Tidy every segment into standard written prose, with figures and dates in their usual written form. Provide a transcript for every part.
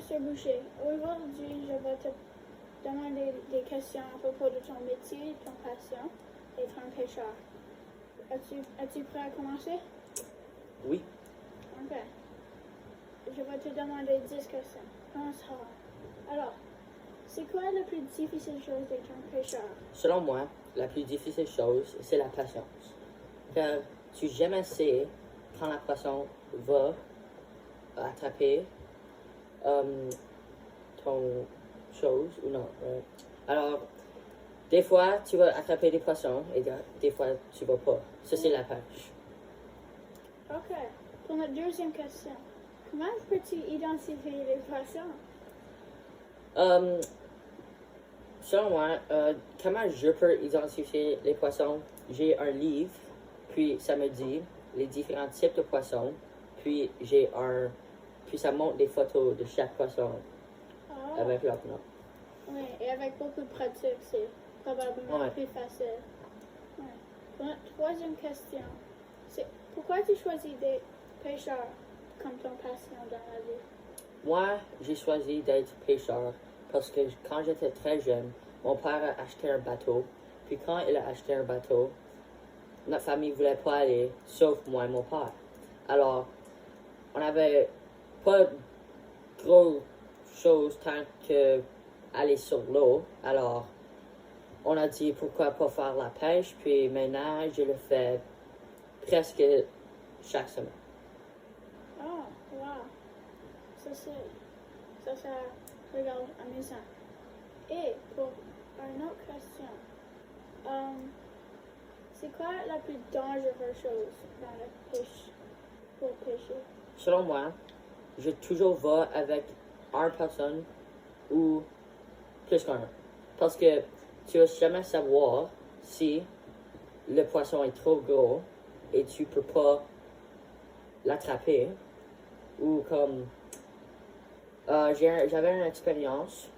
Monsieur Boucher. Aujourd'hui, je vais te demander des questions à propos de ton métier, ton passion et ton pêcheur. Es-tu prêt à commencer? Oui. Ok. Je vais te demander 10 questions. Commençons. Alors, c'est quoi la plus difficile chose d'être un pêcheur? Selon moi, la plus difficile chose, c'est la patience. Car tu jamais sais quand la poisson va attraper ton chose ou non. Alors, des fois, tu vas attraper des poissons et des fois, tu vas pas. Ça, c'est la pêche. Ok. Pour la deuxième question, comment peux-tu identifier les poissons? Selon moi, comment je peux identifier les poissons? J'ai un livre, puis ça me dit les différents types de poissons, puis puis ça montre des photos de chaque poisson avec leur nom. Oui, et avec beaucoup de pratique, c'est probablement Ouais. plus facile. Ouais. Pour la troisième question, c'est pourquoi tu choisis des pêcheurs comme ton passion dans la vie? Moi, j'ai choisi d'être pêcheur parce que quand j'étais très jeune, mon père a acheté un bateau. Puis quand il a acheté un bateau, notre famille voulait pas aller, sauf moi et mon père. Alors, on n'avait pas gros chose tant que aller sur l'eau. Alors, on a dit pourquoi pas faire la pêche. Puis maintenant, je le fais presque chaque semaine. Oh, wow. Ça regarde amusant. Et pour une autre question, c'est quoi la plus dangereuse chose dans la pêche pour pêcher? Selon moi, je toujours vais avec une personne ou plus qu'un. Parce que tu vas jamais savoir si le poisson est trop gros et tu peux pas l'attraper. Ou comme j'avais une expérience,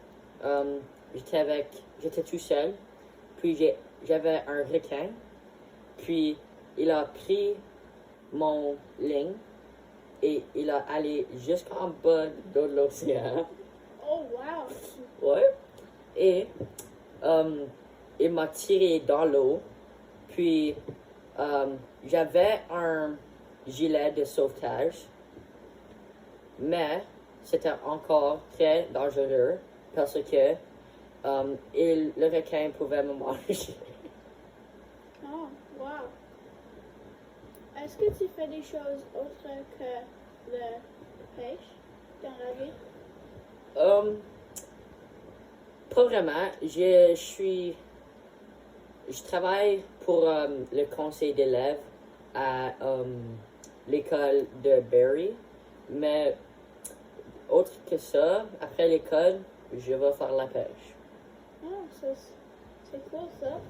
j'étais tout seul, puis j'avais un requin, puis il a pris mon ligne et il a allé jusqu'en bas de l'océan. Oh, wow. Ouais. Et il m'a tiré dans l'eau. Puis j'avais un gilet de sauvetage. Mais c'était encore très dangereux parce que le requin pouvait me manger. Oh, wow. Est-ce que tu fais des choses autres que la pêche dans la vie? Pas vraiment. Je travaille pour le conseil d'élèves à l'école de Barrie. Mais autre que ça, après l'école, je vais faire la pêche. Oh, c'est cool ça.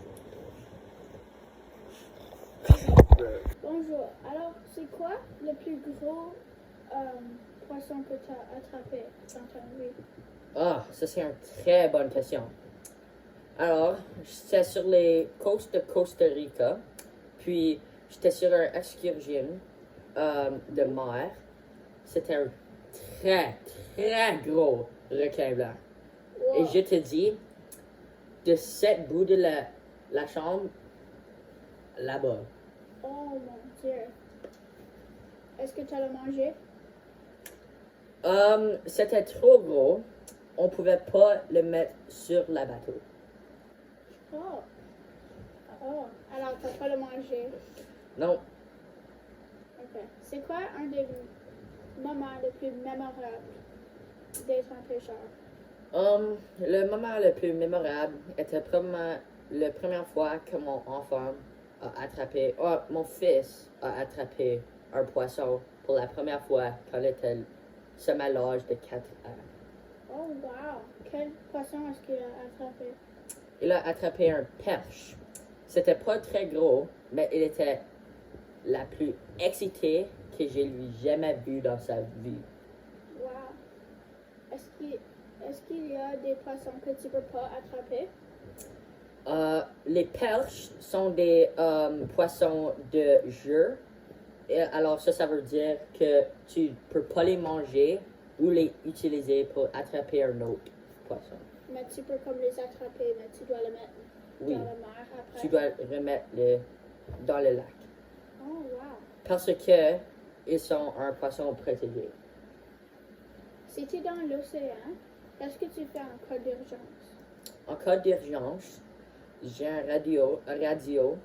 Bonjour. Alors, c'est quoi le plus gros poisson que tu as attrapé dans ta vie? Ah, ça c'est une très bonne question. Alors, j'étais sur les côtes de Costa Rica, puis j'étais sur une excursion de mer. C'était un très, très gros requin blanc. Wow. Et je te dis, de cette bout de la chambre, là-bas. Oh mon Dieu. Est-ce que tu as le mangé? C'était trop gros. On pouvait pas le mettre sur le bateau. Oh. Oh. Alors, tu n'as pas le mangé. Non. Ok. C'est quoi un des moments les plus mémorables d'être un pêcheur? Le moment le plus mémorable était probablement la première fois que mon fils a attrapé un poisson pour la première fois quand il était à l'âge de 4 ans. Oh, wow. Quel poisson est-ce qu'il a attrapé? Il a attrapé un perche. C'était pas très gros, mais il était la plus excitée que j'ai jamais vue dans sa vie. Wow. Est-ce qu'il y a des poissons que tu peux pas attraper? Les perches sont des poissons de jeu. Et alors ça veut dire que tu peux pas les manger, ou les utiliser pour attraper un autre poisson. Mais tu peux comme les attraper, mais tu dois les mettre Oui, dans la mer après. tu dois remettre dans le lac. Oh, wow. Parce que ils sont un poisson protégé. Si tu es dans l'océan, qu'est-ce que tu fais en cas d'urgence? En cas d'urgence, j'ai un radio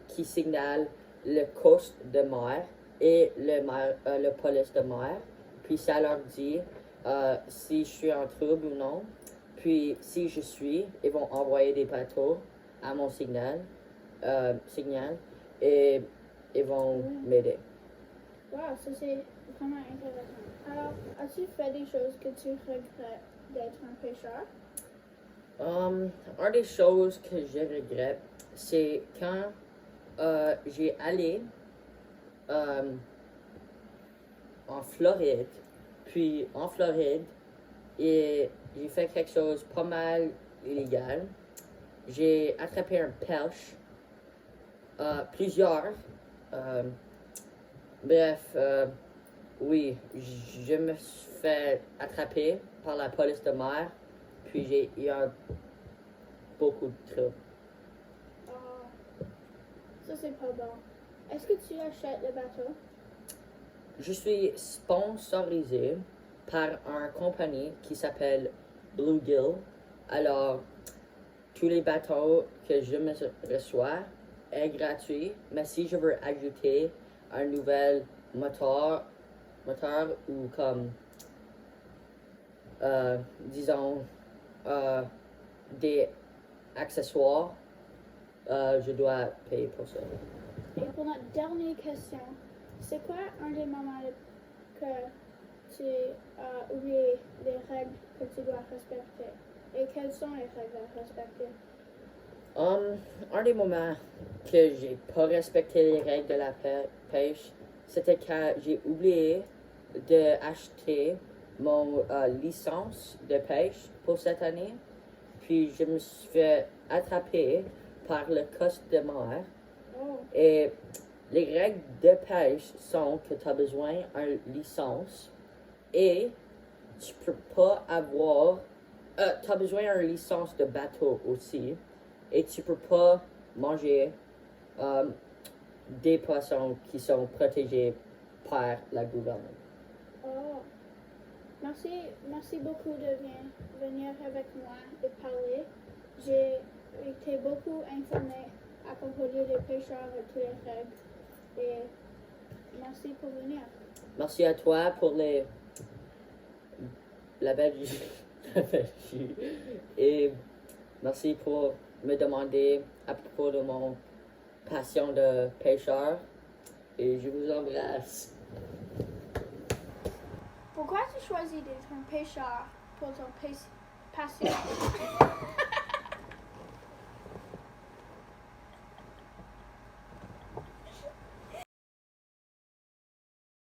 qui signale le coast de mer et le police de mer. Puis ça leur dit si je suis en trouble ou non. Puis si je suis, ils vont envoyer des bateaux à mon signal et ils vont m'aider. Wow, ça c'est vraiment intéressant. Alors, as-tu fait des choses que tu regrettes d'être un pêcheur? Une des choses que je regrette, c'est quand j'ai allé en Floride. Puis en Floride, et j'ai fait quelque chose pas mal illégal. J'ai attrapé un perche, plusieurs. Bref, oui, je me suis fait attraper par la police de mer. Puis j'ai eu beaucoup de troubles. Ah, ça c'est pas bon. Est-ce que tu achètes le bateau? Je suis sponsorisé par une compagnie qui s'appelle Bluegill. Alors, tous les bateaux que je me reçois est gratuit, mais si je veux ajouter un nouvel moteur ou comme, disons, des accessoires, je dois payer pour ça. Et pour notre dernière question, c'est quoi un des moments que tu as oublié les règles que tu dois respecter? Et quelles sont les règles à respecter? Un des moments que j'ai pas respecté les règles de la pêche, c'était quand j'ai oublié d'acheter mon licence de pêche pour cette année. Puis je me suis fait attraper par le coast de mer. Oh, Et les règles de pêche sont que tu as besoin d'une licence et tu peux pas avoir. Tu as besoin d'une licence de bateau aussi et tu peux pas manger des poissons qui sont protégés par la gouvernement. oh. Merci beaucoup de venir avec moi et parler. J'ai été beaucoup informée à propos des pêcheurs et toutes les règles. Et merci pour venir. Merci à toi pour la belle la belle jus. Et merci pour me demander à propos de mon passion de pêcheur. Et je vous embrasse. Pourquoi tu choisis d'être un pêcheur pour ton passion?